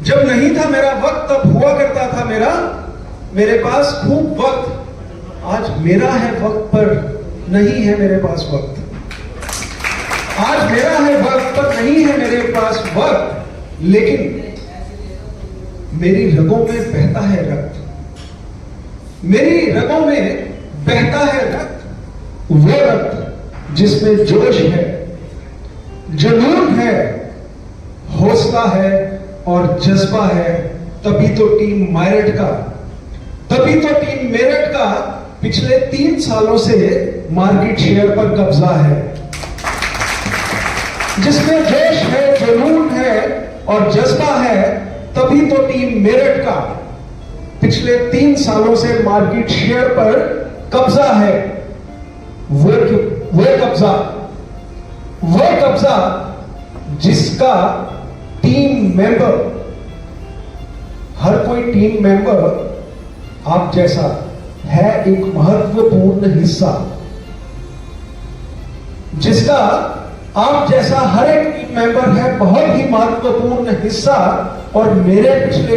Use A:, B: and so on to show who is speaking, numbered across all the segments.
A: जब नहीं था मेरा वक्त तब हुआ करता था मेरे पास खूब वक्त। आज मेरा है वक्त पर नहीं है मेरे पास वक्त। आज मेरा है वक्त पर नहीं है मेरे पास वक्त, लेकिन मेरी रगों में बहता है रक्त। मेरी रगों में बहता है रक्त, वो रक्त जिसमें जोश है, जुनून है, हौसला है और जज्बा है। तभी तो टीम मेरठ का पिछले 3 सालों से मार्केट शेयर पर कब्जा है। जिसमें जोश है, जुनून है और जज्बा है, तभी तो टीम मेरठ का पिछले 3 सालों से मार्केट शेयर पर कब्जा है। वो कब्जा जिसका टीम मेंबर, हर कोई टीम मेंबर आप जैसा है एक महत्वपूर्ण हिस्सा, जिसका आप जैसा हर एक टीम मेंबर है बहुत ही महत्वपूर्ण हिस्सा। और मेरे पिछले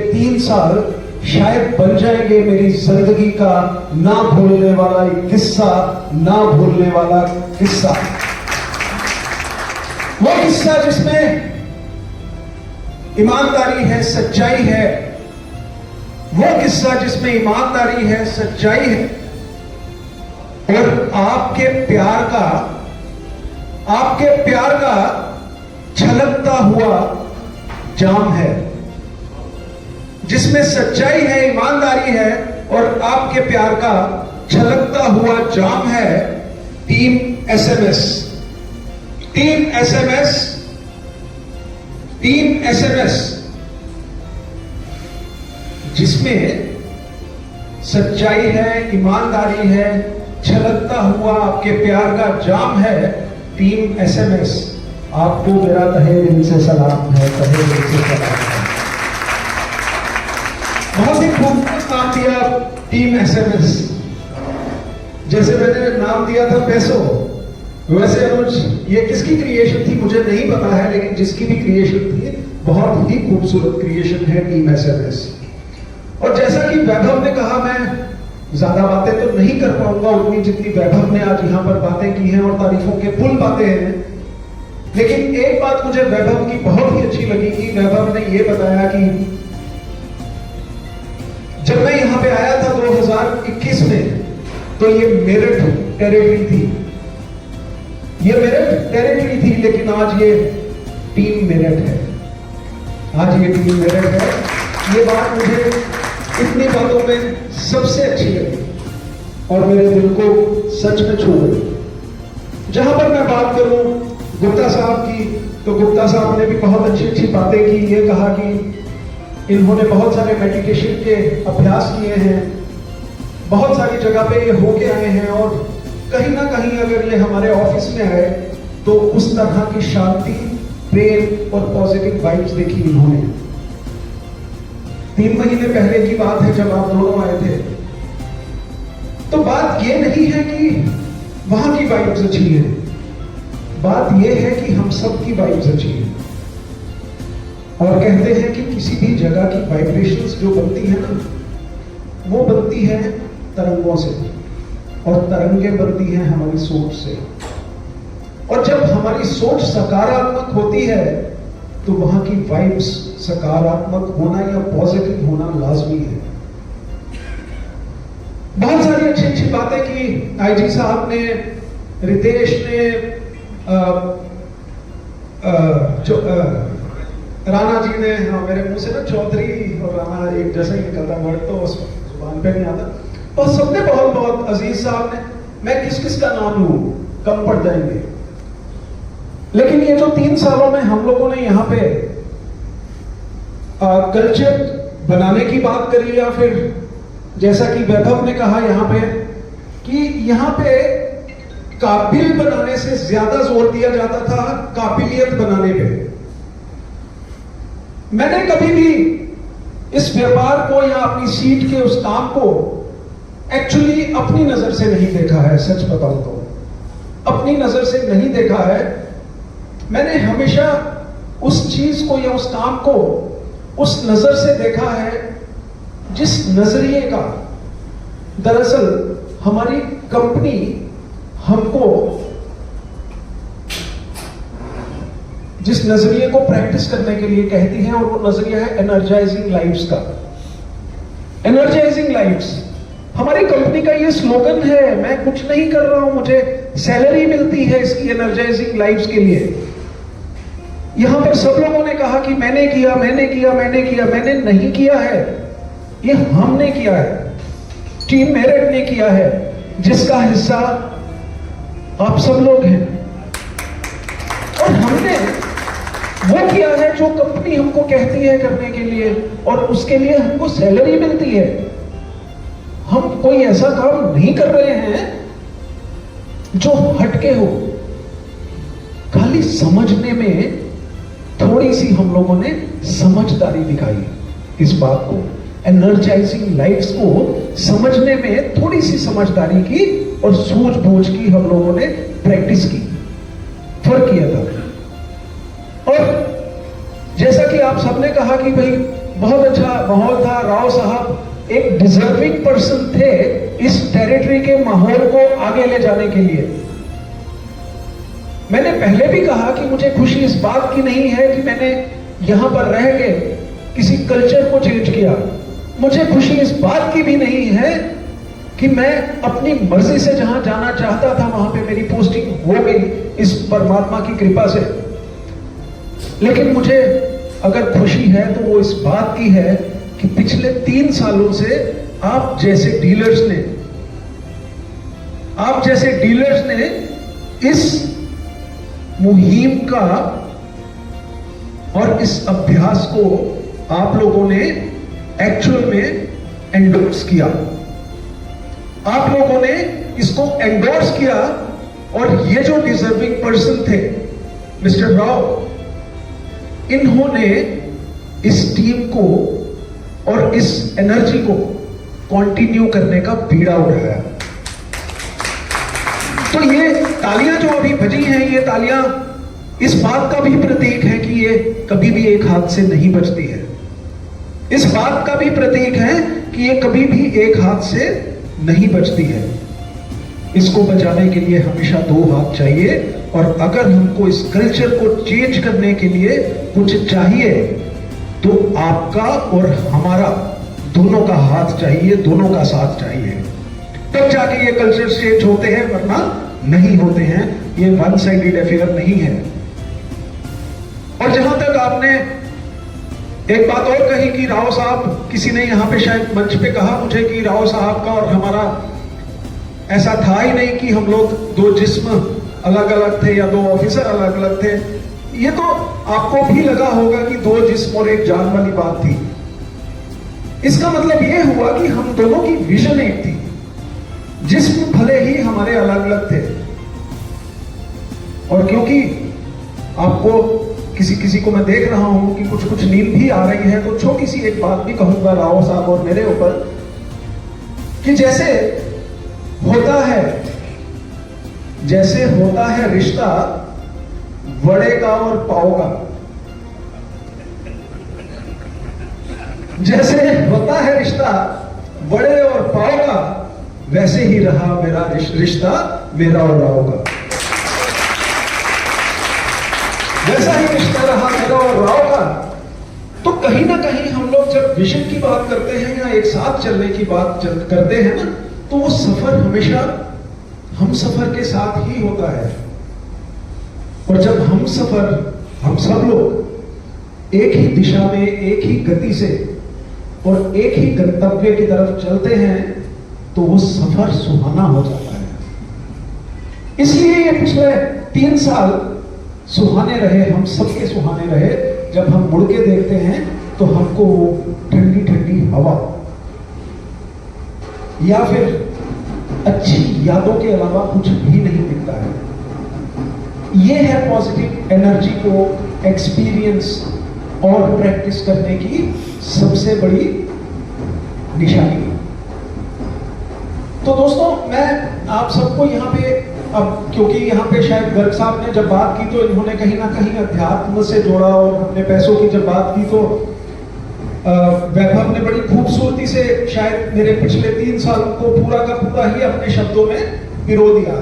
A: 3 साल शायद बन जाएंगे मेरी जिंदगी का ना भूलने वाला एक किस्सा, ना भूलने वाला किस्सा। वो किस्सा जिसमें ईमानदारी है, सच्चाई है। वो किस्सा जिसमें ईमानदारी है, सच्चाई है और आपके प्यार का छलकता हुआ जाम है। जिसमें सच्चाई है, ईमानदारी है और आपके प्यार का छलकता हुआ जाम है। टीम एसएमएस, जिसमें सच्चाई है, ईमानदारी है, छलकता हुआ आपके प्यार का जाम है। टीम एसएमएस, आपको मेरा तहे दिल से सलाम है, तहे दिल से सलाम है। बहुत ही खूबसूरत नाम दिया टीम एसएमएस। जैसे मैंने नाम दिया था पैसो, वैसे अनुज ये किसकी क्रिएशन थी मुझे नहीं पता है, लेकिन जिसकी भी क्रिएशन थी बहुत ही खूबसूरत क्रिएशन है टीम एसएमएस। और जैसा कि वैभव ने कहा, मैं ज्यादा बातें तो नहीं कर पाऊंगा उतनी जितनी वैभव ने आज यहां पर बातें की हैं और तारीफों के पुल बातें हैं। लेकिन एक बात मुझे वैभव की बहुत ही अच्छी लगी कि वैभव ने यह बताया कि जब मैं यहां पे आया था 2021 में, तो ये मेरठ टेरिटरी थी, लेकिन आज ये टीम मेरठ है। ये बात मुझे इतनी बातों में सबसे अच्छी लगी और मेरे दिल को सच में छू गई। जहां पर मैं बात करूं गुप्ता साहब की, तो गुप्ता साहब ने भी बहुत अच्छी बातें की। ये कहा कि इन्होंने बहुत सारे मेडिटेशन के अभ्यास किए हैं, बहुत सारी जगह पे ये होके आए हैं और कहीं ना कहीं अगर ये हमारे ऑफिस में आए तो उस तरह की शांति, प्रेम और पॉजिटिव वाइब्स देखी इन्होंने। 3 महीने पहले की बात है जब आप दोनों आए थे। तो बात ये नहीं है कि वहां की वाइब्स अच्छी है, बात ये है कि हम सबकी वाइब्स अच्छी है। और कहते हैं कि किसी भी जगह की वाइब्रेशंस जो बनती है ना, वो बनती है तरंगों से और तरंगें बनती हैं हमारी सोच से। और जब हमारी सोच सकारात्मक होती है तो वहां की वाइब्स सकारात्मक होना या पॉजिटिव होना लाजमी है। बहुत सारी अच्छी बातें की आईजी साहब ने, रितेश ने, राणा जी ने। हाँ, मेरे मुंह से ना चौधरी और राणा एक जैसा ही निकलता वर्ड, तो जुबान पे नहीं आता। और सबने बहुत अजीज साहब ने, मैं किस का नाम लूं, कम पड़ जाएंगे। लेकिन ये जो 3 सालों में हम लोगों ने यहाँ पे कल्चर बनाने की बात करी, या फिर जैसा कि वैभव ने कहा यहाँ पे कि यहाँ पे काबिल बनाने से ज्यादा जोर दिया जाता था काबिलियत बनाने पे। मैंने कभी भी इस व्यापार को या अपनी सीट के उस काम को एक्चुअली अपनी नजर से नहीं देखा है। सच बताऊं तो अपनी नजर से नहीं देखा है। मैंने हमेशा उस चीज को या उस काम को उस नजर से देखा है जिस नजरिए का दरअसल हमारी कंपनी हमको, जिस नजरिए को प्रैक्टिस करने के लिए कहती है, और वो नजरिया है एनर्जाइजिंग लाइव्स का। एनर्जाइजिंग लाइव्स हमारी कंपनी का ये स्लोगन है। मैं कुछ नहीं कर रहा हूं, मुझे सैलरी मिलती है इसकी एनर्जाइजिंग लाइव्स के लिए। यहां पर सब लोगों ने कहा कि मैंने किया, मैंने किया, मैंने किया। मैंने नहीं किया है, ये हमने किया है, टीम मेरिट ने किया है, जिसका हिस्सा आप सब लोग हैं। और हमने वो किया है जो कंपनी हमको कहती है करने के लिए, और उसके लिए हमको सैलरी मिलती है। हम कोई ऐसा काम नहीं कर रहे हैं जो हटके हो। खाली समझने में थोड़ी सी हम लोगों ने समझदारी दिखाई, इस बात को, एनर्जाइजिंग लाइफ्स को समझने में थोड़ी सी समझदारी की और सूझबूझ की हम लोगों ने प्रैक्टिस की, फर्क किया था। और जैसा कि आप सबने कहा कि भाई बहुत अच्छा माहौल था, राव साहब एक डिजर्विंग पर्सन थे इस टेरिटरी के माहौल को आगे ले जाने के लिए। मैंने पहले भी कहा कि मुझे खुशी इस बात की नहीं है कि मैंने यहां पर रह के किसी कल्चर को चेंज किया। मुझे खुशी इस बात की भी नहीं है कि मैं अपनी मर्जी से जहां जाना चाहता था वहां पे मेरी पोस्टिंग हो गई इस परमात्मा की कृपा से। लेकिन मुझे अगर खुशी है तो वो इस बात की है कि पिछले 3 सालों से आप जैसे डीलर्स ने इस मुहिम का और इस अभ्यास को आप लोगों ने एक्चुअल में एंडोर्स किया। आप लोगों ने इसको एंडोर्स किया, और ये जो डिजर्विंग पर्सन थे मिस्टर राव, इन्होंने इस टीम को और इस एनर्जी को कंटिन्यू करने का बीड़ा उठाया। तो ये तालियां जो अभी बजी हैं, ये तालियां इस बात का भी प्रतीक है कि ये कभी भी एक हाथ से नहीं बजती है। इस बात का भी प्रतीक है कि ये कभी भी एक हाथ से नहीं बजती है। इसको बचाने के लिए हमेशा 2 हाथ चाहिए, और अगर हमको इस कल्चर को चेंज करने के लिए कुछ चाहिए तो आपका और हमारा दोनों का हाथ चाहिए, दोनों का साथ चाहिए, तब जाके ये कल्चर चेंज होते हैं, वरना नहीं होते हैं। ये वन साइडेड अफेयर नहीं है। और जहां तक आपने एक बात और कही कि राव साहब, किसी ने यहां पे शायद मंच पे कहा मुझे कि राव साहब का और हमारा ऐसा था ही नहीं कि हम लोग 2 जिस्म अलग अलग थे या 2 ऑफिसर अलग अलग थे। ये तो आपको भी लगा होगा कि 2 जिस्म और एक जान वाली बात थी। इसका मतलब ये हुआ कि हम दोनों की विजन एक थी। जिस्म भले ही हमारे अलग अलग थे, और क्योंकि आपको किसी को मैं देख रहा हूं कि कुछ नींद भी आ रही है, तो छोटी सी एक बात भी कहूंगा राव साहब और मेरे ऊपर, कि जैसे होता है रिश्ता वड़े का और पाव का, जैसे होता है रिश्ता वड़े और पाव का, वैसे ही रहा मेरा रिश्ता मेरा और राव का। वैसा ही रिश्ता रहा मेरा और राव का। तो कहीं ना कहीं हम लोग जब विजन की बात करते हैं या एक साथ चलने की बात करते हैं ना, तो वो सफर हमेशा हम सफर के साथ ही होता है। और जब हम सब लोग एक ही दिशा में, एक ही गति से और एक ही गंतव्य की तरफ चलते हैं, तो वो सफर सुहाना हो जाता है। इसलिए ये पिछले 3 साल सुहाने रहे, हम सबके सुहाने रहे। जब हम मुड़ के देखते हैं तो हमको वो ठंडी ठंडी हवा या फिर अच्छी यादों के अलावा कुछ भी नहीं दिखता है। ये है पॉजिटिव एनर्जी को एक्सपीरियंस और प्रैक्टिस करने की सबसे बड़ी निशानी। तो दोस्तों, मैं आप सबको यहाँ पे अब क्योंकि यहाँ पे शायद गर्ग साहब ने जब बात की तो इन्होंने कहीं ना कहीं अध्यात्म से जोड़ा, और हमने पैसों की जब बात की तो वैभव ने बड़ी खूबसूरती से शायद मेरे पिछले 3 साल को पूरा का पूरा ही अपने शब्दों में पिरो दिया।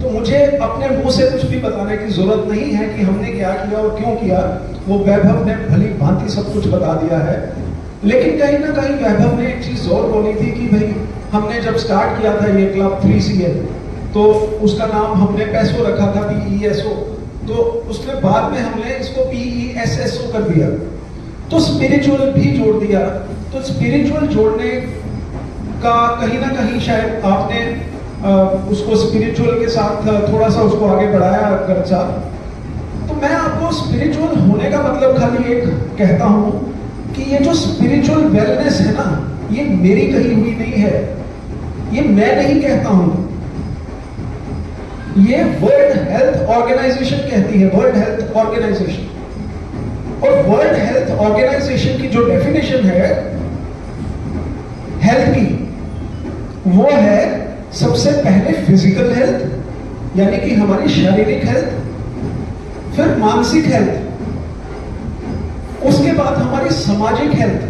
A: तो मुझे अपने मुंह से कुछ भी बताने की जरूरत नहीं है कि हमने क्या किया और क्यों किया, वो वैभव ने भली भांति सब कुछ बता दिया है। लेकिन कहीं ना कहीं वैभव ने एक चीज और बोली थी कि भाई हमने जब स्टार्ट किया था ये क्लब 3CL, तो उसका नाम हमने पैसो रखा था, PESO, तो उसके बाद में हमने इसको PESSO कर दिया, तो स्पिरिचुअल भी जोड़ दिया। तो स्पिरिचुअल जोड़ने का कहीं ना कहीं शायद आपने उसको स्पिरिचुअल के साथ थोड़ा सा उसको आगे बढ़ाया गर्ग साहब। तो मैं आपको स्पिरिचुअल होने का मतलब खाली एक कहता हूं कि ये जो स्पिरिचुअल वेलनेस है ना, ये मेरी कही हुई नहीं है, ये मैं नहीं कहता हूं, ये वर्ल्ड हेल्थ ऑर्गेनाइजेशन कहती है, वर्ल्ड हेल्थ ऑर्गेनाइजेशन। और वर्ल्ड हेल्थ ऑर्गेनाइजेशन की जो डेफिनेशन है हेल्थ की, वो है सबसे पहले फिजिकल हेल्थ, यानी कि हमारी शारीरिक हेल्थ, फिर मानसिक हेल्थ, उसके बाद हमारी सामाजिक हेल्थ,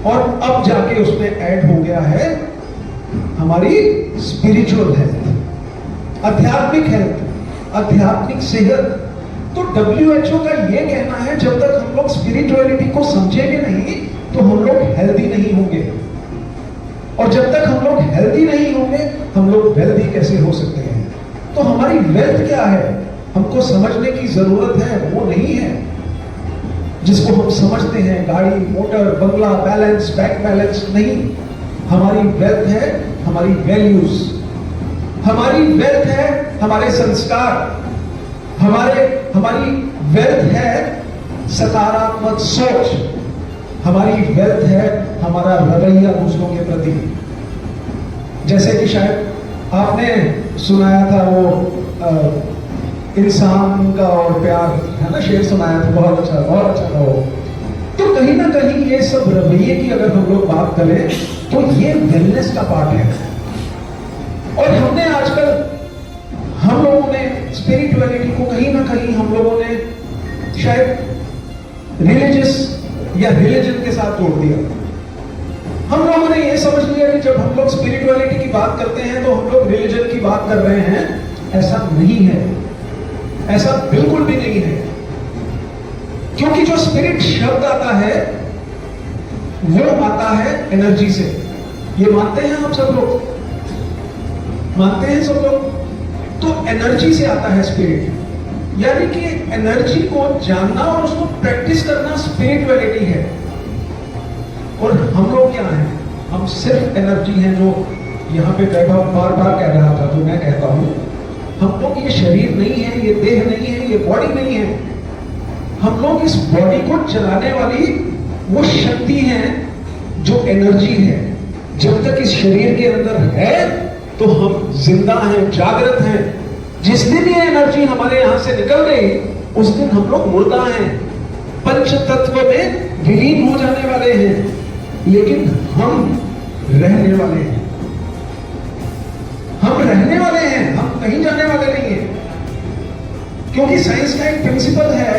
A: और अब जाके उसमें ऐड हो गया है हमारी स्पिरिचुअल हेल्थ, आध्यात्मिक हेल्थ, आध्यात्मिक सेहत। तो WHO का यह कहना है जब तक हम लोग स्पिरिचुअलिटी को समझेंगे नहीं तो हम लोग हेल्दी नहीं होंगे, और जब तक हम लोग हेल्दी नहीं होंगे हम लोग वेल्दी कैसे हो सकते हैं। तो हमारी वेल्थ क्या है हमको समझने की जरूरत है, वो नहीं है जिसको हम समझते हैं गाड़ी, मोटर, बंगला, बैलेंस, बैंक बैलेंस, नहीं। हमारी वेल्थ है हमारी वैल्यूज, हमारी वेल्थ है हमारे संस्कार, हमारी वेल्थ है सकारात्मक सोच, हमारी वेल्थ है हमारा रवैया दूसरों के प्रति। जैसे कि शायद आपने सुनाया था वो इंसान का और प्यार है ना, शेर सुनाया था, बहुत अच्छा था वो। तो कहीं ना कहीं ये सब रवैये की अगर हम लोग बात करें तो ये वेलनेस का पार्ट है। और हमने आजकल हम लोगों ने स्पिरिचुअलिटी को कहीं ना कहीं हम लोगों ने शायद रिलीजियस या रिलीजन के साथ जोड़ दिया। हम लोगों ने यह समझ लिया कि जब हम लोग स्पिरिचुअलिटी की बात करते हैं तो हम लोग रिलीजन की बात कर रहे हैं। ऐसा नहीं है, ऐसा बिल्कुल भी नहीं है, क्योंकि जो स्पिरिट शब्द आता है वो आता है एनर्जी से। ये मानते हैं आप सब लोग, मानते हैं सब लोग। तो एनर्जी से आता है स्पिरिट, यानी कि एनर्जी को जानना और उसको प्रैक्टिस करना स्पिरिचुअलिटी है। और हम लोग क्या हैं, हम सिर्फ एनर्जी हैं, जो यहां पे वैभव बार बार कह रहा था, जो मैं कहता हूं, हम लोग ये शरीर नहीं है, ये देह नहीं है, ये बॉडी नहीं है। हम लोग इस बॉडी को चलाने वाली वो शक्ति है जो एनर्जी है। जब तक इस शरीर के अंदर है तो हम जिंदा हैं, जागृत हैं। जिस दिन ये एनर्जी हमारे यहां से निकल गई उस दिन हम लोग मुर्दा हैं, पंच तत्व में विलीन हो जाने वाले हैं। लेकिन हम रहने वाले हैं, हम रहने वाले हैं, हम कहीं जाने वाले नहीं हैं। क्योंकि साइंस का एक प्रिंसिपल है,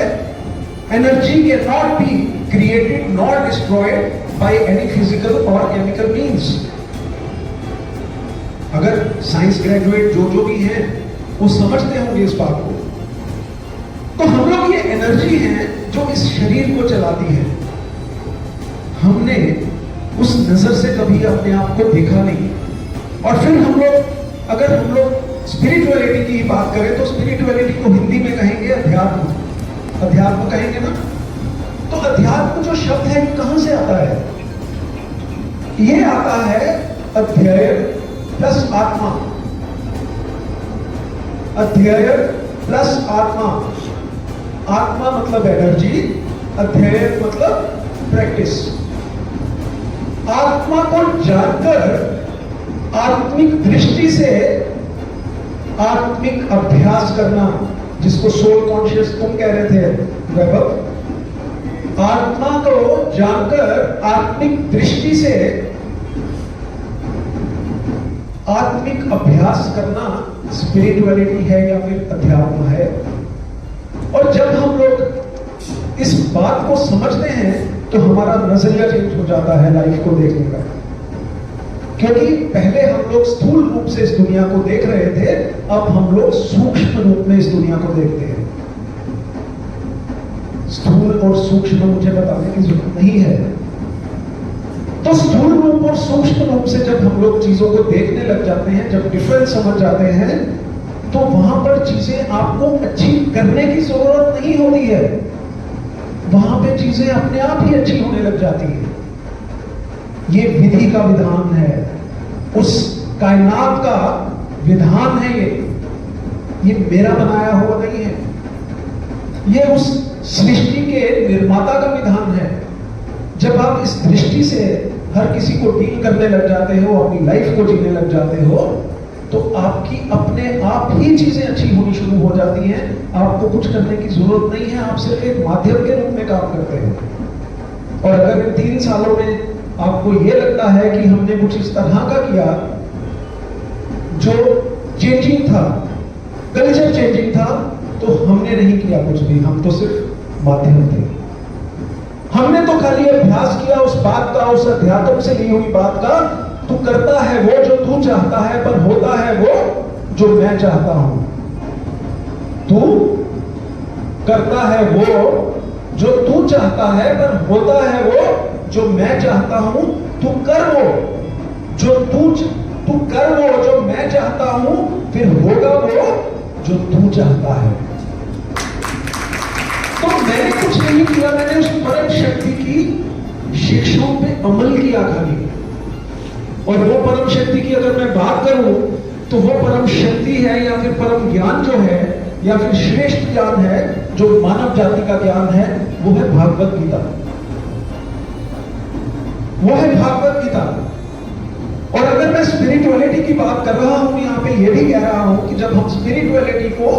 A: energy can not be created not destroyed by any physical और केमिकल मीन्स। अगर साइंस ग्रेजुएट जो भी हैं वो समझते होंगे इस बात को। तो हम लोग ये एनर्जी है जो इस शरीर को चलाती है। हमने उस नजर से कभी अपने आप को देखा नहीं। और फिर हम लोग, अगर हम लोग स्पिरिचुअलिटी की बात करें तो स्पिरिचुअलिटी को हिंदी में कहेंगे अध्यात्म, अध्यात्म कहेंगे ना। तो अध्यात्म जो शब्द है ये कहां से आता है? ये आता है अध्ययन प्लस आत्मा, अध्ययन प्लस आत्मा। आत्मा मतलब एनर्जी, अध्ययन मतलब प्रैक्टिस। आत्मा को जानकर आत्मिक दृष्टि से आत्मिक अभ्यास करना, जिसको सोल कॉन्शियस तुम कह रहे थे वैभव। आत्मा को जानकर आत्मिक दृष्टि से आत्मिक अभ्यास करना स्पिरिचुअलिटी है या फिर अध्यात्म है। और जब हम लोग इस बात को समझते हैं तो हमारा नजरिया चेंज हो जाता है लाइफ को देखने का। क्योंकि पहले हम लोग स्थूल रूप से इस दुनिया को देख रहे थे, अब हम लोग सूक्ष्म रूप में इस दुनिया को देखते हैं। स्थूल और सूक्ष्म मुझे बताने की जरूरत नहीं है। तो स्थूल रूप और सूक्ष्म रूप से जब हम लोग चीजों को देखने लग जाते हैं, जब डिफरेंस समझ जाते हैं, तो वहां पर चीजें आपको अच्छी करने की जरूरत नहीं होती है, वहां पे चीजें अपने आप ही अच्छी होने लग जाती है। ये विधि का विधान है, उस कायनात का विधान है। ये मेरा बनाया हुआ नहीं है, ये उस सृष्टि के निर्माता का विधान है। जब आप इस दृष्टि से हर किसी को डील करने लग जाते हो, अपनी लाइफ को जीने लग जाते हो, तो आपकी अपने आप ही चीजें अच्छी होनी शुरू हो जाती हैं। आपको कुछ करने की जरूरत नहीं है, आप सिर्फ एक माध्यम के रूप में काम करते हो। और अगर इन 3 सालों में आपको यह लगता है कि हमने कुछ इस तरह का किया जो चेंजिंग था, कल्चर चेंजिंग था, तो हमने नहीं किया कुछ भी, हम तो सिर्फ माध्यम थे। हमने तो खाली अभ्यास किया उस बात का, उस अध्यात्म से ली हुई बात का। तू करता है वो जो तू चाहता है, पर होता है वो जो मैं चाहता हूं। तू करता है वो जो तू चाहता है, पर होता है वो जो मैं चाहता हूं। तू कर वो जो तू कर वो जो मैं चाहता हूं, फिर होगा वो जो तू चाहता है। तो मैंने कुछ नहीं किया, मैंने उस परम शक्ति की शिक्षाओं पे अमल किया खाली। और वो परम शक्ति की अगर मैं बात करूं तो वो परम शक्ति है या फिर परम ज्ञान जो है, या फिर श्रेष्ठ ज्ञान है जो मानव जाति का ज्ञान है, वो है भागवत गीता। वो है भागवत गीता। और अगर मैं स्पिरिचुअलिटी की बात कर रहा हूं, यहां पे ये भी कह रहा हूं कि जब हम स्पिरिचुअलिटी को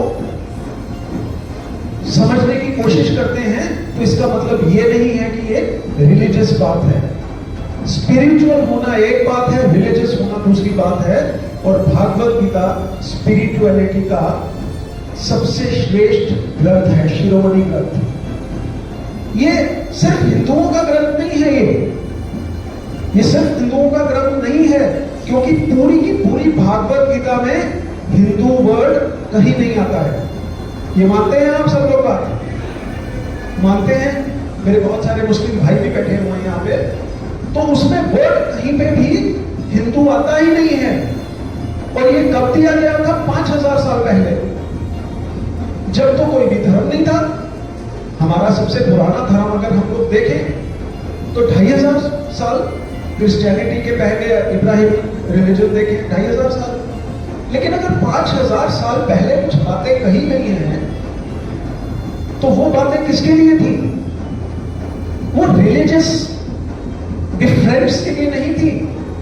A: समझने की कोशिश करते हैं, तो इसका मतलब ये नहीं है कि ये रिलीजियस बात है। स्पिरिचुअल होना एक बात है, रिलीजियस होना दूसरी बात है। और भागवत गीता स्पिरिचुअलिटी का सबसे श्रेष्ठ ग्रंथ है, शिरोमणि ग्रंथ। ये सिर्फ हिंदुओं का ग्रंथ नहीं है, ये सिर्फ हिंदुओं का ग्रंथ नहीं है, क्योंकि पूरी की पूरी भागवत गीता में हिंदू वर्ड कहीं नहीं आता है। ये मानते हैं आप सब लोग? बात मानते हैं? मेरे बहुत सारे मुस्लिम भाई भी बैठे हुए हैं यहाँ पे, तो उसमें वर्ड कहीं पे भी हिंदू आता ही नहीं है। और ये कब दिया गया था? 5000 साल पहले, जब तो कोई भी धर्म नहीं था। हमारा सबसे पुराना धर्म अगर हम लोग देखें तो 2500 साल, क्रिश्चियनिटी के पहले इब्राहिम रिलीजन देखें 2500 साल। लेकिन अगर 5000 साल पहले कुछ बातें कही गई हैं, तो वो बातें किसके लिए थी? वो रिलीजियस डिफरेंस के लिए नहीं थी,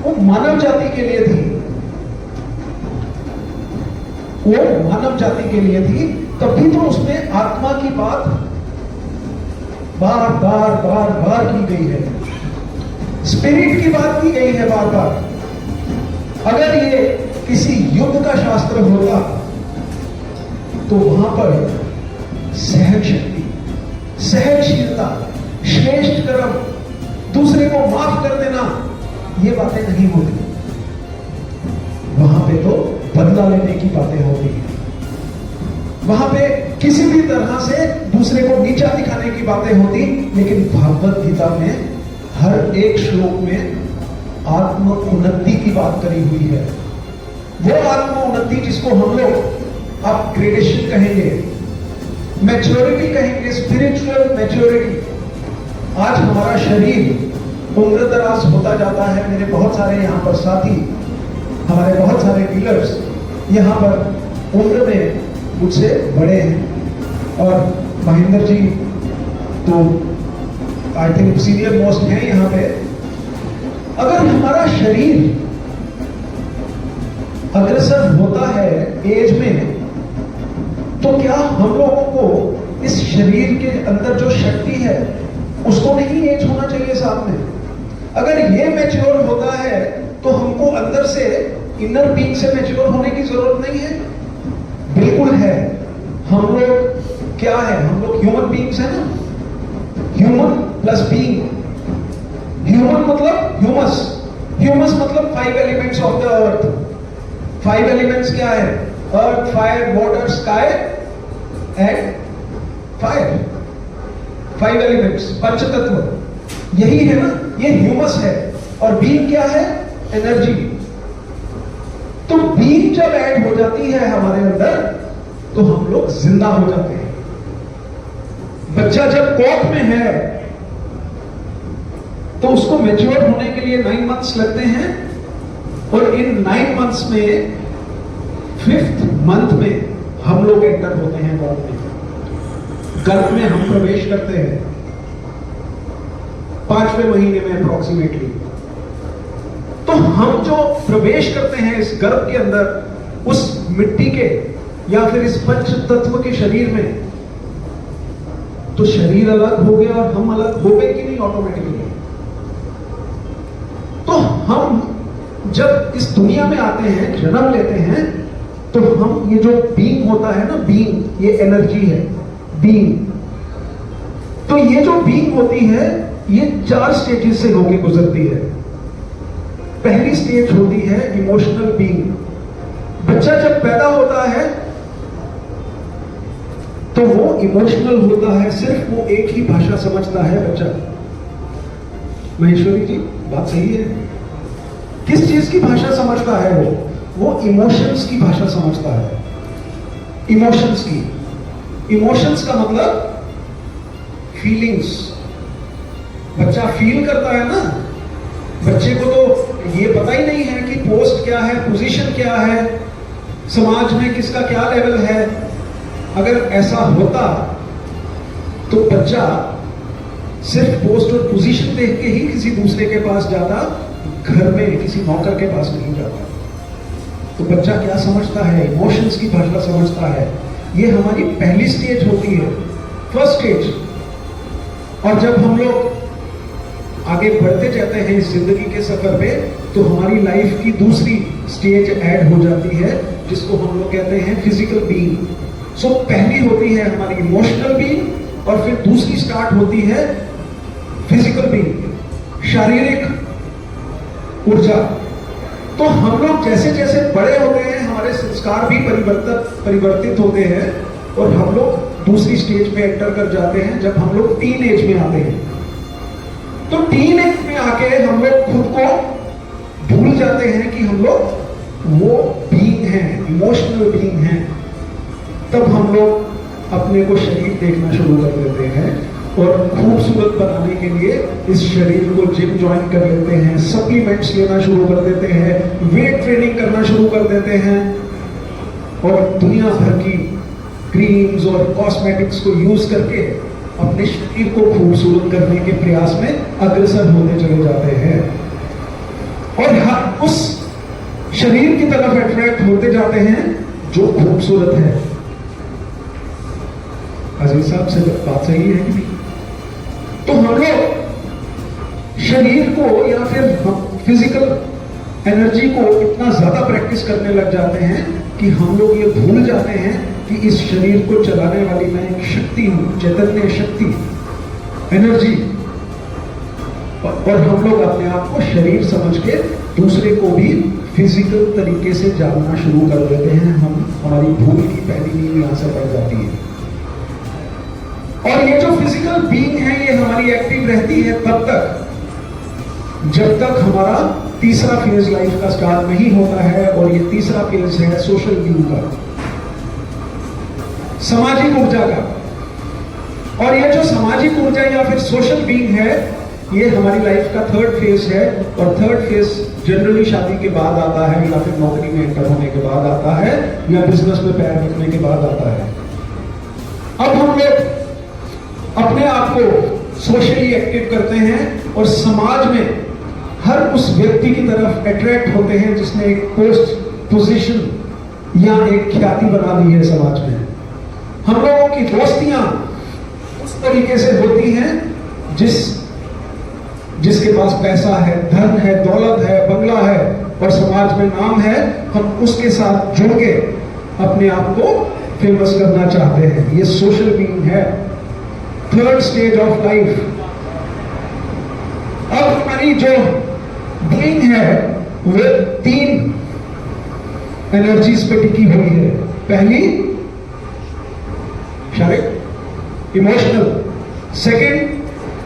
A: वो मानव जाति के लिए थी। वो मानव जाति के लिए थी। तभी तो उसमें आत्मा की बात बार बार बार बार की गई है, स्पिरिट की बात की गई है बार बार। अगर ये किसी युद्ध का शास्त्र होता तो वहां पर सहन शक्ति, सहनशीलता, श्रेष्ठ कर्म, दूसरे को माफ कर देना, ये बातें नहीं होती। वहां पे तो बदला लेने की बातें होती हैं, वहां पे किसी भी तरह से दूसरे को नीचा दिखाने की बातें होती। लेकिन भागवत गीता में हर एक श्लोक में आत्म उन्नति की बात करी हुई है। वो आत्म उन्नति जिसको हम लोग अपग्रेडेशन कहेंगे, मैच्योरिटी कहेंगे, स्पिरिचुअल मैच्योरिटी। आज हमारा शरीर उम्र दराज होता जाता है। मेरे बहुत सारे यहाँ पर साथी, हमारे बहुत सारे डीलर्स यहाँ पर उम्र में मुझसे बड़े हैं, और महेंद्र जी तो आई थिंक सीनियर मोस्ट हैं यहाँ पे। अगर हमारा शरीर अग्रसर होता है एज में, तो क्या हम लोगों को इस शरीर के अंदर जो शक्ति है उसको नहीं एज होना चाहिए साथ में? अगर ये मैच्योर होता है तो हमको अंदर से, इनर बीइंग से मैच्योर होने की जरूरत नहीं है। बिल्कुल है। हम लोग क्या है? हम लोग ह्यूमन बीइंग्स है ना। Human plus being. ह्यूमन मतलब ह्यूमस। ह्यूमस मतलब 5 elements of the earth. 5 elements क्या है? Earth, fire, water, sky and fire. 5 elements, पंचतत्व। यही है ना, ये ह्यूमस है। और बीइंग क्या है? एनर्जी। तो बीइंग जब ऐड हो जाती है हमारे अंदर तो हम लोग जिंदा हो जाते हैं। बच्चा जब कोख में है तो उसको मैच्योर होने के लिए 9 मंथ्स लगते हैं, और इन 9 मंथ्स में 5th मंथ में हम लोग एंटर होते हैं कोख में। गर्भ में हम प्रवेश करते हैं 5वें महीने में अप्रोक्सीमेटली। तो हम जो प्रवेश करते हैं इस गर्भ के अंदर, उस मिट्टी के या फिर इस पंच तत्व के शरीर में, तो शरीर अलग हो गया और हम अलग हो गए कि नहीं ऑटोमेटिकली। तो हम जब इस दुनिया में आते हैं, जन्म लेते हैं, तो हम, ये जो बीइंग होता है ना, बीइंग ये एनर्जी है, बीइंग। तो ये जो बीइंग होती है ये 4 स्टेजेस से होके गुजरती है। पहली स्टेज होती है इमोशनल बीइंग। बच्चा जब पैदा होता है तो वो इमोशनल होता है, सिर्फ वो एक ही भाषा समझता है बच्चा। महेश्वरी जी, बात सही है? किस चीज की भाषा समझता है वो इमोशंस की भाषा समझता है। इमोशंस की। इमोशंस का मतलब फीलिंग्स। बच्चा फील करता है ना। बच्चे को तो ये पता ही नहीं है कि पोस्ट क्या है, पोजीशन क्या है, समाज में किसका क्या लेवल है। अगर ऐसा होता तो बच्चा सिर्फ पोस्ट और पोजीशन देख के ही किसी दूसरे के पास जाता, घर में किसी नौकर के पास नहीं जाता। तो बच्चा क्या समझता है? इमोशंस की भाषा समझता है। ये हमारी पहली स्टेज होती है, फर्स्ट स्टेज। और जब हम लोग आगे बढ़ते जाते हैं इस जिंदगी के सफर पे, तो हमारी लाइफ की दूसरी स्टेज ऐड हो जाती है, जिसको हम लोग कहते हैं फिजिकल बीइंग। सो पहली होती है हमारी इमोशनल बीइंग, और फिर दूसरी स्टार्ट होती है फिजिकल बीइंग, शारीरिक ऊर्जा। तो हम लोग जैसे जैसे बड़े होते हैं, हमारे संस्कार भी परिवर्तित होते हैं, और हम लोग दूसरी स्टेज पे एंटर कर जाते हैं जब हम लोग टीन एज में आते हैं। तो टीन एज में आके हम लोग खुद को भूल जाते हैं कि हम लोग वो बीइंग हैं, इमोशनल बीइंग हैं। तब हम लोग अपने को शरीर देखना शुरू कर देते हैं, और खूबसूरत बनाने के लिए इस शरीर को जिम ज्वाइन कर लेते हैं, सप्लीमेंट्स लेना शुरू कर देते हैं, वेट ट्रेनिंग करना शुरू कर देते हैं, और दुनिया भर की क्रीम्स और कॉस्मेटिक्स को यूज करके अपने शरीर को खूबसूरत करने के प्रयास में अग्रसर होते चले जाते हैं, और हम उस शरीर की तरफ अट्रैक्ट होते जाते हैं जो खूबसूरत है। अजीज साहब से बात सही है कि नहीं? तो हम लोग शरीर को या फिर फिजिकल एनर्जी को इतना ज्यादा प्रैक्टिस करने लग जाते हैं कि हम लोग ये भूल जाते हैं कि इस शरीर को चलाने वाली मैं एक शक्ति हूं, चैतन्य शक्ति, एनर्जी। और हम लोग अपने आप को शरीर समझ के दूसरे को भी फिजिकल तरीके से जानना शुरू कर देते हैं। हमारी भूल की पहली नींव यहां से पड़ जाती है। और ये जो फिजिकल बीइंग है ये हमारी एक्टिव रहती है तब तक जब तक हमारा तीसरा फेज लाइफ का स्टार्ट नहीं होता है, और ये तीसरा फेज है सोशल बीइंग का, सामाजिक ऊर्जा का। और ये जो सामाजिक ऊर्जा या फिर सोशल बीइंग है, ये हमारी लाइफ का 3rd फेज है। और 3rd फेज जनरली शादी के बाद आता है, या फिर नौकरी में एंटर होने के बाद आता है, या बिजनेस में पैर रखने के बाद आता है। अब हम लोग अपने आप को सोशली एक्टिव करते हैं, और समाज में हर उस व्यक्ति की तरफ अट्रैक्ट होते हैं जिसने एक पोस्ट, पोजीशन या एक ख्याति बना दी है समाज में। हम लोगों की दोस्तियां उस तरीके से होती हैं जिसके पास पैसा है, धन है, दौलत है, बंगला है और समाज में नाम है, हम उसके साथ जुड़ के अपने आप को फेमस करना चाहते हैं। ये सोशल बीइंग है, थर्ड स्टेज ऑफ लाइफ। अब हमारी जो बीइंग है वो 3 एनर्जीज पे टिकी हुई है। पहली शारीरिक, emotional, second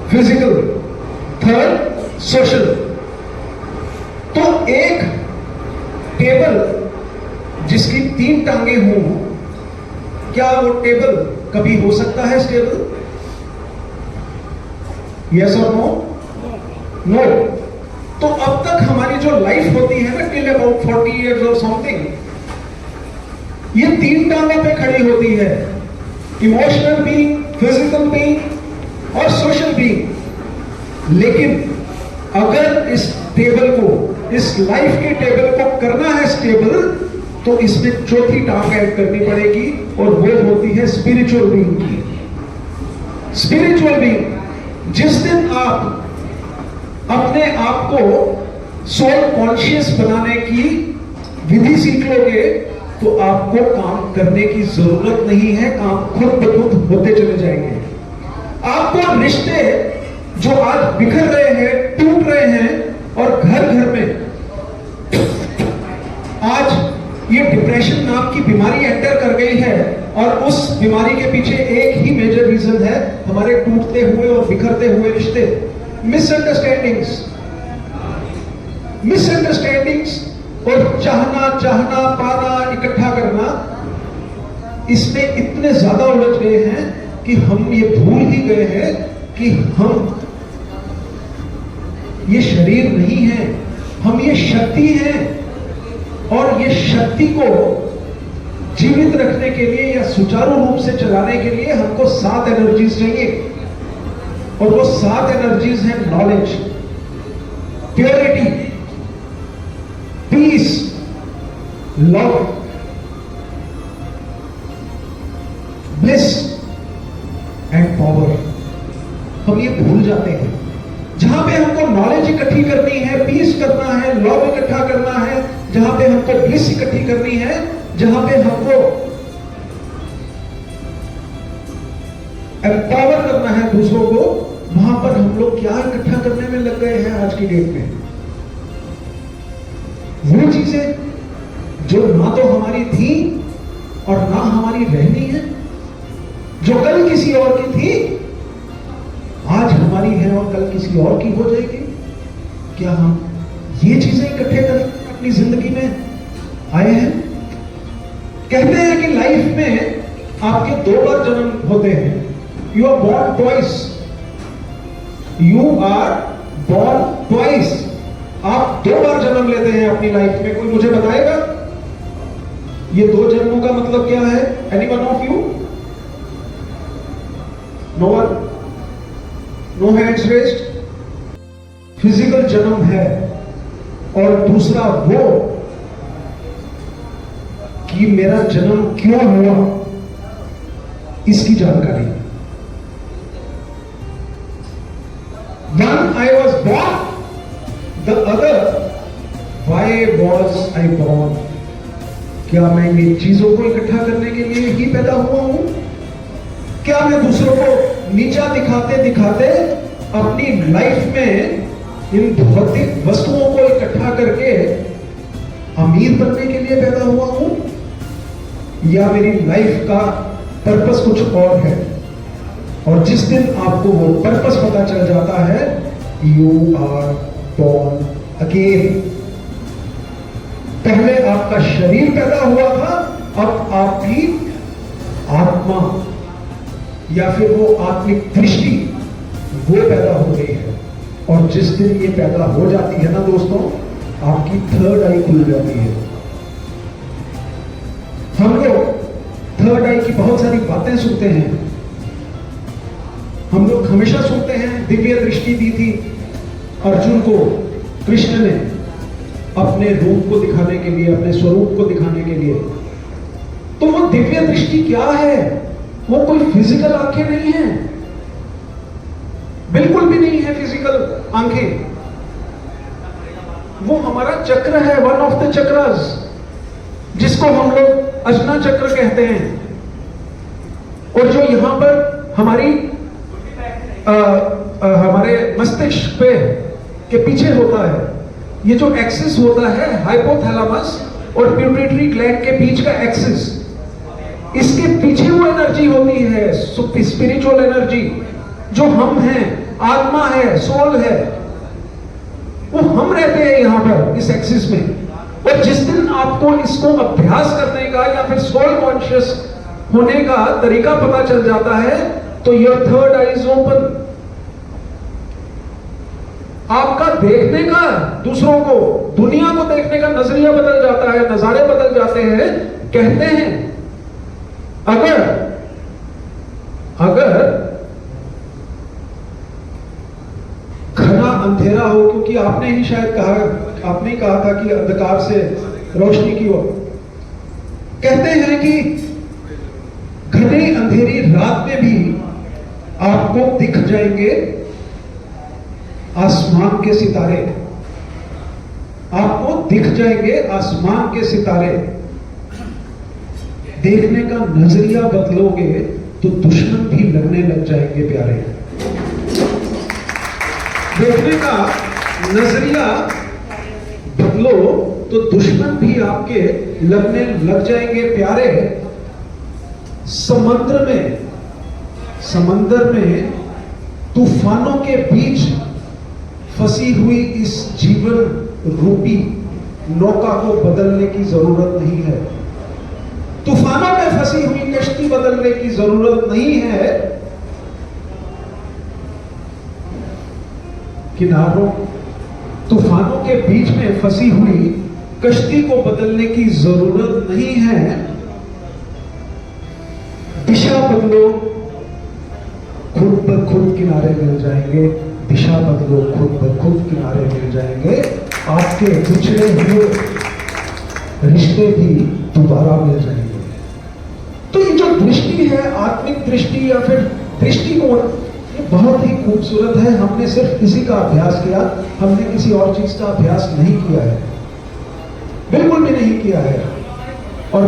A: physical, third social. तो एक टेबल जिसकी 3 टांगे हों, क्या वो टेबल कभी हो सकता है स्टेबल? यस और नो? नो। तो अब तक हमारी जो लाइफ होती है ना, टिल अबाउट 40 इयर्स और समथिंग, ये 3 टांगों पे खड़ी होती है। इमोशनल बीइंग, फिजिकल बीइंग और सोशल बीइंग। लेकिन अगर इस टेबल को, इस लाइफ के टेबल को करना है स्टेबल, तो इसमें चौथी टांग ऐड करनी पड़ेगी और वो होती है स्पिरिचुअल बीइंग की। स्पिरिचुअल बीइंग, जिस दिन आप अपने आप को सोल कॉन्शियस बनाने की विधि सीख लोगे, तो आपको काम करने की जरूरत नहीं है, काम खुद ब खुद होते चले जाएंगे। आपको रिश्ते जो आज बिखर रहे हैं, टूट रहे हैं, और घर घर में आज ये डिप्रेशन नाम की बीमारी एंटर कर गई है, और उस बीमारी के पीछे एक ही मेजर रीजन है, हमारे टूटते हुए और बिखरते हुए रिश्ते। मिसअंडरस्टैंडिंग्स और चाहना पाना, इकट्ठा करना, इसमें इतने ज्यादा उलझ गए हैं कि हम ये भूल ही गए हैं कि हम ये शरीर नहीं है, हम ये शक्ति हैं। और ये शक्ति को जीवित रखने के लिए या सुचारू रूप से चलाने के लिए हमको 7 एनर्जीज चाहिए, और वो 7 एनर्जीज हैं knowledge, purity, peace, love, bliss and power. हम ये भूल जाते हैं। जहां पे हमको नॉलेज इकट्ठी करनी है, पीस करना है, लव इकट्ठा करना है, जहां पे हमको ब्लिस इकट्ठी करनी है, जहां पे हमको एम्पावर करना है दूसरों को, वहां पर हम लोग क्या इकट्ठा करने में लग गए हैं आज की डेट में? वो चीजें जो ना तो हमारी थी और ना हमारी रहनी है, जो कल किसी और की थी, आज हमारी है और कल किसी और की हो जाएगी। क्या हम ये चीजें इकट्ठे करने अपनी जिंदगी में आए हैं? कहते हैं कि लाइफ में आपके 2 बार जन्म होते हैं। You are born twice. You are born twice. आप 2 बार जन्म लेते हैं अपनी लाइफ में। कोई मुझे बताएगा ये 2 जन्मों का मतलब क्या है? Any one of you? No one? No hands raised. फिजिकल जन्म है, और दूसरा वो कि मेरा जन्म क्यों हुआ, इसकी जानकारी। One, I was born. The other, why was I born? क्या मैं ये चीजों को इकट्ठा करने के लिए ही पैदा हुआ हूं? क्या मैं दूसरों को नीचा दिखाते दिखाते अपनी लाइफ में इन भौतिक वस्तुओं को इकट्ठा करके अमीर बनने के लिए पैदा हुआ हूं? या मेरी लाइफ का पर्पस कुछ और है? और जिस दिन आपको वो पर्पस पता चल जाता है, यू आर बॉर्न अगेन। पहले आपका शरीर पैदा हुआ था, अब आपकी आत्मा या फिर वो आत्मिक दृष्टि वो पैदा हो गई है। और जिस दिन ये पैदा हो जाती है ना दोस्तों, आपकी 3rd आई खुल जाती है। हम लोग 3rd आई की बहुत सारी बातें सुनते हैं। हम लोग हमेशा सुनते हैं दिव्य दृष्टि दी थी अर्जुन को कृष्ण ने अपने रूप को दिखाने के लिए, अपने स्वरूप को दिखाने के लिए। तो वो दिव्य दृष्टि क्या है? वो कोई फिजिकल आंखें नहीं है, बिल्कुल भी नहीं है फिजिकल आंखें। वो हमारा चक्र है, वन ऑफ द चक्रस, जिसको हम लोग अजना चक्र कहते हैं। और जो यहां पर हमारे मस्तिष्क पे के पीछे होता है, ये जो एक्सिस होता है हाइपोथैलेमस और पिट्यूटरी ग्लैंड के बीच का एक्सिस, इसके पीछे वो एनर्जी होती है स्पिरिचुअल एनर्जी, जो हम हैं, आत्मा है, सोल है, वो हम रहते हैं यहां पर इस एक्सिस में। और जिस दिन आपको इसको अभ्यास करने का या फिर सोल कॉन्शियस होने का तरीका पता चल जाता है, तो your third I is open. आपका देखने का, दूसरों को, दुनिया को देखने का नजरिया बदल जाता है, नजारे बदल जाते हैं। कहते हैं अगर घना अंधेरा हो, क्योंकि आपने ही शायद कहा था कि अंधकार से रोशनी की ओर, कहते हैं कि घनी अंधेरी रात में भी आपको दिख जाएंगे आसमान के सितारे, आपको दिख जाएंगे आसमान के सितारे। देखने का नजरिया बदलोगे तो दुश्मन भी लगने लग जाएंगे प्यारे। देखने का नजरिया बदलो तो दुश्मन भी आपके लगने लग जाएंगे प्यारे। समंदर में तूफानों के बीच फंसी हुई इस जीवन रूपी नौका को बदलने की जरूरत नहीं है। तूफानों में फंसी हुई कश्ती बदलने की जरूरत नहीं है। किनारों, तूफानों के बीच में फंसी हुई कश्ती को बदलने की जरूरत नहीं है। दिशा बदलो, खुद ब खुद किनारे मिल जाएंगे। दिशा बदलो, खुद ब खुद किनारे मिल जाएंगे। आपके बिछड़े हुए रिश्ते भी दोबारा मिल जाएंगे। तो ये जो दृष्टि है, आत्मिक दृष्टि या फिर दृष्टिकोण, ये बहुत ही खूबसूरत है। हमने सिर्फ इसी का अभ्यास किया, हमने किसी और चीज का अभ्यास नहीं किया है, बिल्कुल भी नहीं किया है। और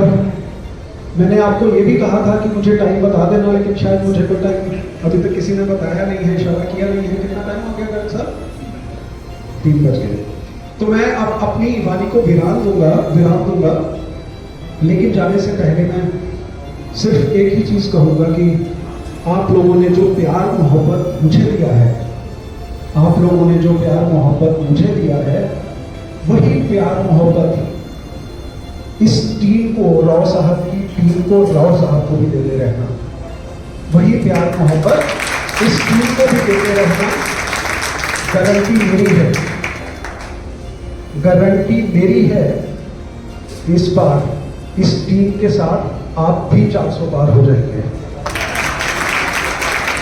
A: मैंने आपको ये भी कहा था कि मुझे टाइम बता देना, लेकिन शायद मुझे कोई टाइम अभी तक किसी ने बताया नहीं है, इशारा किया नहीं है। कितना टाइम हो गया डॉक्टर साहब? 3 बज गए। तो मैं अब अपनी वाणी को विराम दूंगा, लेकिन जाने से पहले मैं सिर्फ एक ही चीज कहूंगा कि आप लोगों ने जो प्यार मोहब्बत मुझे दिया है, आप लोगों ने जो प्यार मोहब्बत मुझे दिया है, वही प्यार मोहब्बत इस टीम को, राव साहब की टीम को, राव साहब को भी देते रहना। वही प्यार मोहब्बत इस टीम को भी देते रहना। गारंटी मेरी है, गारंटी मेरी है। इस बार इस टीम के साथ आप भी 400 पार हो जाएंगे।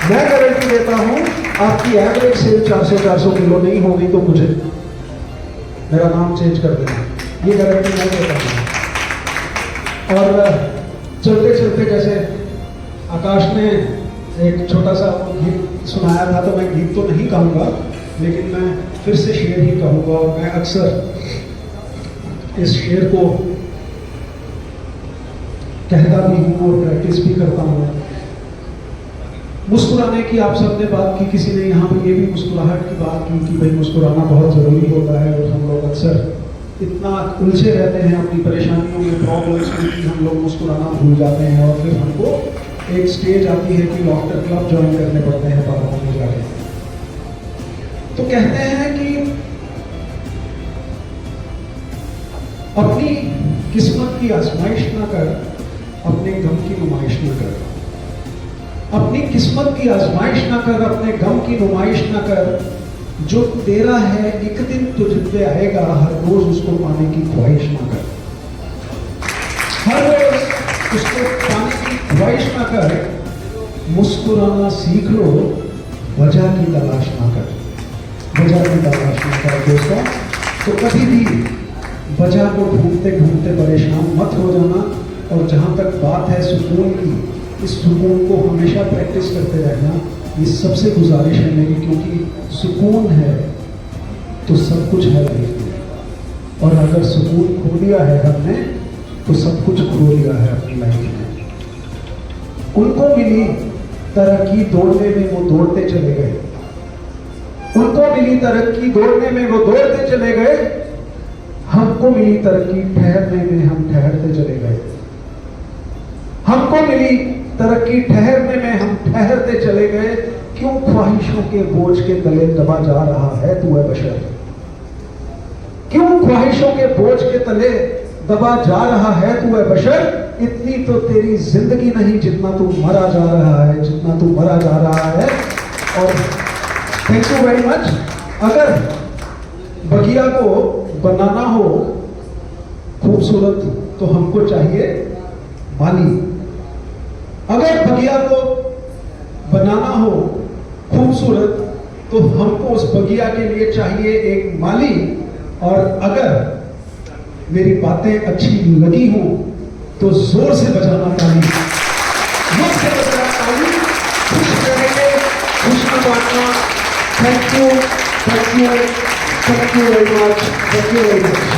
A: मैं गारंटी देता हूं, आपकी एवरेज सेल 400 किलो नहीं होगी तो मुझे मेरा नाम चेंज कर देना। ये गारंटी मैं देता हूं। और चलते चलते, जैसे आकाश ने एक छोटा सा गीत सुनाया था, तो मैं गीत तो नहीं कहूँगा, लेकिन मैं फिर से शेर ही कहूँगा। और मैं अक्सर इस शेर को कहता भी हूँ और प्रैक्टिस भी करता हूँ। मुस्कुराने की आप सबने बात की, किसी ने यहाँ पर ये भी मुस्कुराहट की बात की कि भाई मुस्कुराना बहुत ज़रूरी होता है। और हम लोग अक्सर इतना उलझे रहते हैं अपनी परेशानियों में, प्रॉब्लम्स में, कि हम लोग मुस्कुराना भूल जाते हैं। और फिर हमको एक स्टेज आती है कि लॉफ्टर क्लब ज्वाइन करने पड़ते हैं पार्कों में जाके। तो कहते हैं कि अपनी किस्मत की आजमाइश ना कर, अपने गम की नुमाइश ना कर। अपनी किस्मत की आजमाइश ना कर, अपने गम की नुमाइश ना कर। जो तेरा है एक दिन तुझ पे आएगा, हर रोज उसको पाने की ख्वाहिश ना कर। हर रोज उसको पाने की ख्वाहिश ना कर। मुस्कुराना सीख लो, वजह की तलाश ना कर। वजह की तलाश ना कर दोस्तों। तो कभी भी वजह को ढूंढते ढूंढते परेशान मत हो जाना। और जहां तक बात है सुकून की, इस सुकून को हमेशा प्रैक्टिस करते रहना। ये सबसे गुजारिश है मेरी, क्योंकि सुकून है तो सब कुछ है लाइफ में। और अगर सुकून खो दिया है हमने, तो सब कुछ खो लिया है अपनी लाइफ में। उनको मिली तरक्की दौड़ने में, वो दौड़ते चले गए। उनको मिली तरक्की दौड़ने में, वो दौड़ते चले गए। हमको मिली तरक्की ठहरने में, हम ठहरते चले गए। हमको मिली तरक्की ठहरने में, हम ठहरते चले गए। क्यों ख्वाहिशों के बोझ के तले दबा जा रहा है तू है बशर? क्यों ख्वाहिशों के बोझ के तले दबा जा रहा है तू है बशर? इतनी तो तेरी जिंदगी नहीं जितना तू मरा जा रहा है, जितना तू मरा जा रहा है। और थैंक यू वेरी मच। अगर बगिया को बनाना हो खूबसूरत तो हमको चाहिए माली। अगर बगिया को बनाना हो खूबसूरत तो हमको उस बगिया के लिए चाहिए एक माली। और अगर मेरी बातें अच्छी लगी हो तो जोर से बजाना ताली, मुझसे बजाना ताली। खुश रहेंगे, खुशियां बांटना। Thank you, thank you, thank you very much, thank you very much.